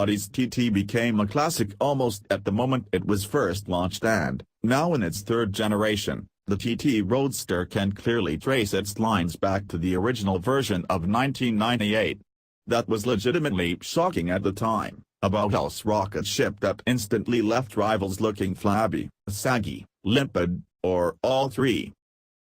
Audi's TT became a classic almost at the moment it was first launched, and, now in its third generation, the TT Roadster can clearly trace its lines back to the original version of 1998. That was legitimately shocking at the time, a Bauhaus rocket ship that instantly left rivals looking flabby, saggy, limpid, or all three.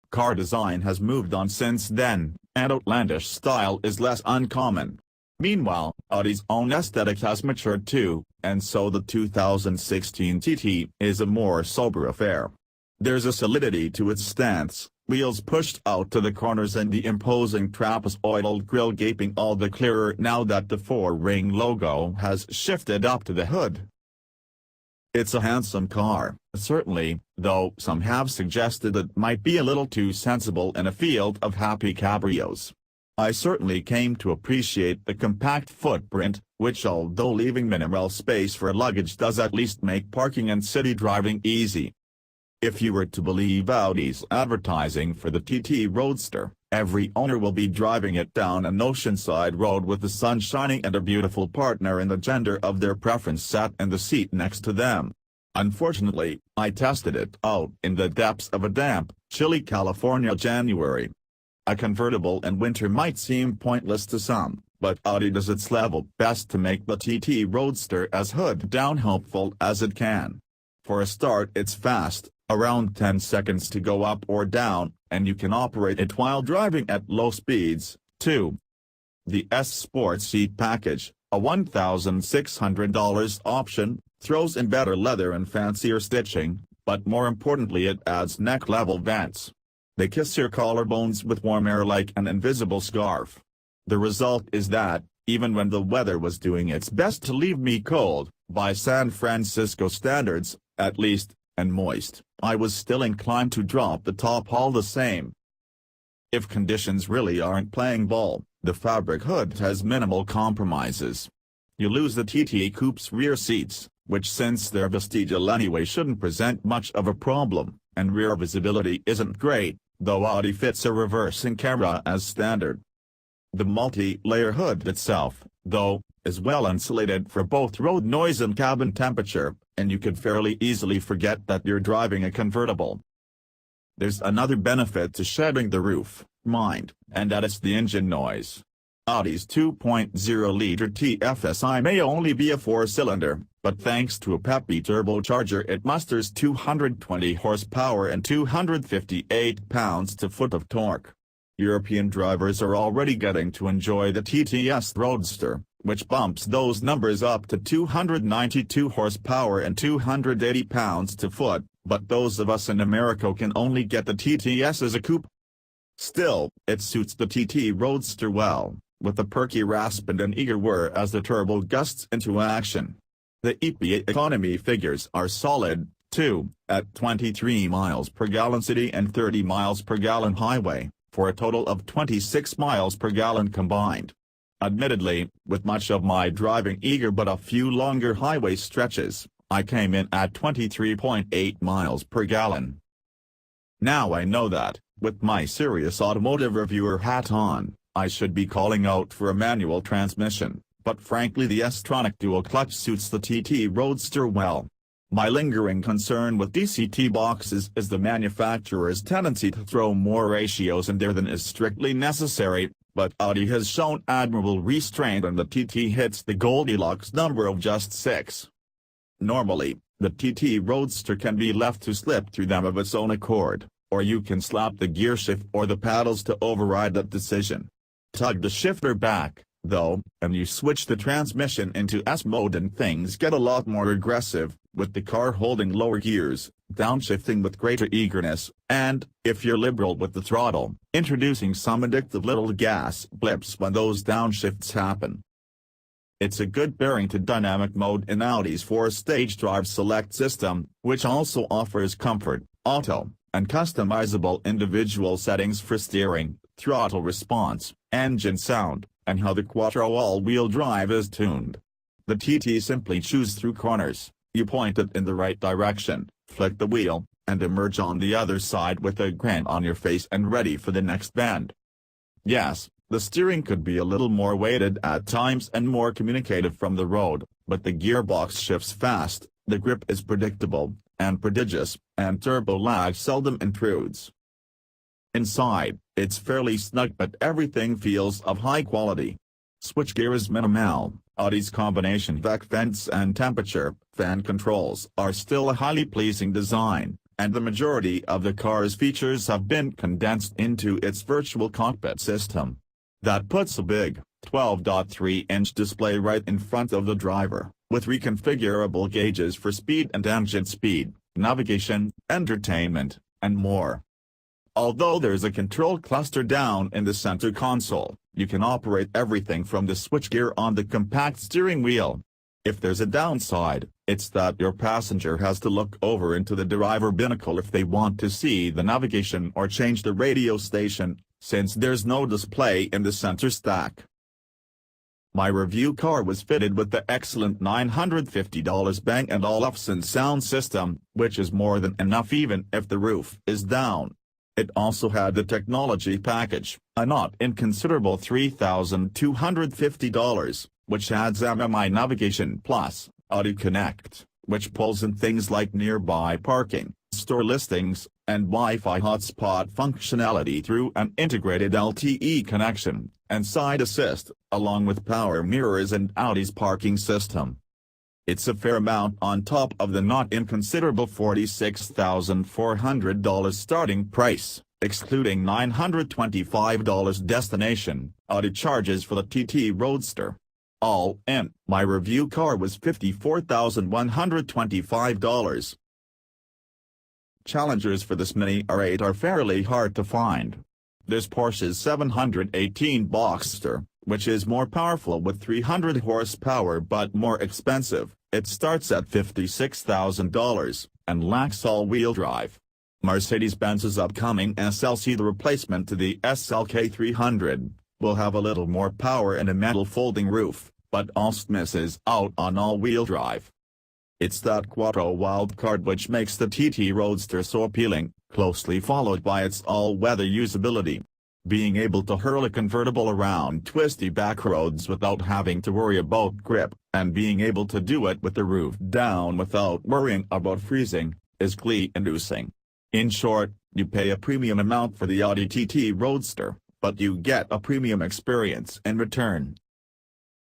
Car design has moved on since then, and outlandish style is less uncommon. Meanwhile, Audi's own aesthetic has matured too, and so the 2016 TT is a more sober affair. There's a solidity to its stance, wheels pushed out to the corners and the imposing trapezoidal grille gaping all the clearer now that the four-ring logo has shifted up to the hood. It's a handsome car, certainly, though some have suggested it might be a little too sensible in a field of happy cabrios. I certainly came to appreciate the compact footprint, which although leaving minimal space for luggage does at least make parking and city driving easy. If you were to believe Audi's advertising for the TT Roadster, every owner will be driving it down an oceanside road with the sun shining and a beautiful partner in the gender of their preference sat in the seat next to them. Unfortunately, I tested it out in the depths of a damp, chilly California January. A convertible in winter might seem pointless to some, but Audi does its level best to make the TT Roadster as hood-down hopeful as it can. For a start, it's fast, around 10 seconds to go up or down, and you can operate it while driving at low speeds, too. The S Sport Seat Package, a $1,600 option, throws in better leather and fancier stitching, but more importantly it adds neck-level vents. They kiss your collarbones with warm air like an invisible scarf. The result is that, even when the weather was doing its best to leave me cold, by San Francisco standards, at least, and moist, I was still inclined to drop the top all the same. If conditions really aren't playing ball, the fabric hood has minimal compromises. You lose the TT Coupe's rear seats, which since they're vestigial anyway shouldn't present much of a problem, and rear visibility isn't great, though Audi fits a reversing camera as standard. The multi-layer hood itself, though, is well insulated for both road noise and cabin temperature, and you could fairly easily forget that you're driving a convertible. There's another benefit to shedding the roof, mind, and that is the engine noise. Audi's 2.0-liter TFSI may only be a four-cylinder, but thanks to a peppy turbocharger it musters 220 horsepower and 258 pounds-to-foot of torque. European drivers are already getting to enjoy the TTS Roadster, which bumps those numbers up to 292 horsepower and 280 pounds-to-foot, but those of us in America can only get the TTS as a coupe. Still, it suits the TT Roadster well, with a perky rasp and an eager whir as the turbo gusts into action. The EPA economy figures are solid, too, at 23 miles per gallon city and 30 miles per gallon highway, for a total of 26 miles per gallon combined. Admittedly, with much of my driving eager but a few longer highway stretches, I came in at 23.8 miles per gallon. Now I know that, with my serious automotive reviewer hat on, I should be calling out for a manual transmission, but frankly the S-tronic dual clutch suits the TT Roadster well. My lingering concern with DCT boxes is the manufacturer's tendency to throw more ratios in there than is strictly necessary, but Audi has shown admirable restraint and the TT hits the Goldilocks number of just 6. Normally, the TT Roadster can be left to slip through them of its own accord, or you can slap the gearshift or the paddles to override that decision. Tug the shifter back, though, and you switch the transmission into S mode and things get a lot more aggressive, with the car holding lower gears, downshifting with greater eagerness, and, if you're liberal with the throttle, introducing some addictive little gas blips when those downshifts happen. It's a good pairing to dynamic mode in Audi's 4-stage drive select system, which also offers comfort, auto, and customizable individual settings for steering, throttle response, engine sound, and how the quattro all-wheel drive is tuned. The TT simply chews through corners. You point it in the right direction, flick the wheel, and emerge on the other side with a grin on your face and ready for the next bend. Yes, the steering could be a little more weighted at times and more communicative from the road, but the gearbox shifts fast, the grip is predictable and prodigious, and turbo lag seldom intrudes. Inside, it's fairly snug but everything feels of high quality. Switchgear is minimal, Audi's combination vac vents and temperature fan controls are still a highly pleasing design, and the majority of the car's features have been condensed into its virtual cockpit system. That puts a big, 12.3-inch display right in front of the driver, with reconfigurable gauges for speed and engine speed, navigation, entertainment, and more. Although there's a control cluster down in the center console, you can operate everything from the switchgear on the compact steering wheel. If there's a downside, it's that your passenger has to look over into the driver binnacle if they want to see the navigation or change the radio station, since there's no display in the center stack. My review car was fitted with the excellent $950 Bang & Olufsen sound system, which is more than enough even if the roof is down. It also had the technology package, a not inconsiderable $3,250, which adds MMI navigation plus Audi Connect, which pulls in things like nearby parking, store listings, and Wi-Fi hotspot functionality through an integrated LTE connection, and side assist, along with power mirrors and Audi's parking system. It's a fair amount on top of the not inconsiderable $46,400 starting price, excluding $925 destination Audi charges for the TT Roadster. All in, my review car was $54,125. Challengers for this Mini R8 are fairly hard to find. There's Porsche's 718 Boxster, which is more powerful with 300 horsepower but more expensive. It starts at $56,000, and lacks all-wheel drive. Mercedes-Benz's upcoming SLC, the replacement to the SLK 300, will have a little more power and a metal folding roof, but also misses out on all-wheel drive. It's that quattro wildcard which makes the TT Roadster so appealing, closely followed by its all-weather usability. Being able to hurl a convertible around twisty back roads without having to worry about grip, and being able to do it with the roof down without worrying about freezing, is glee-inducing. In short, you pay a premium amount for the Audi TT Roadster, but you get a premium experience in return.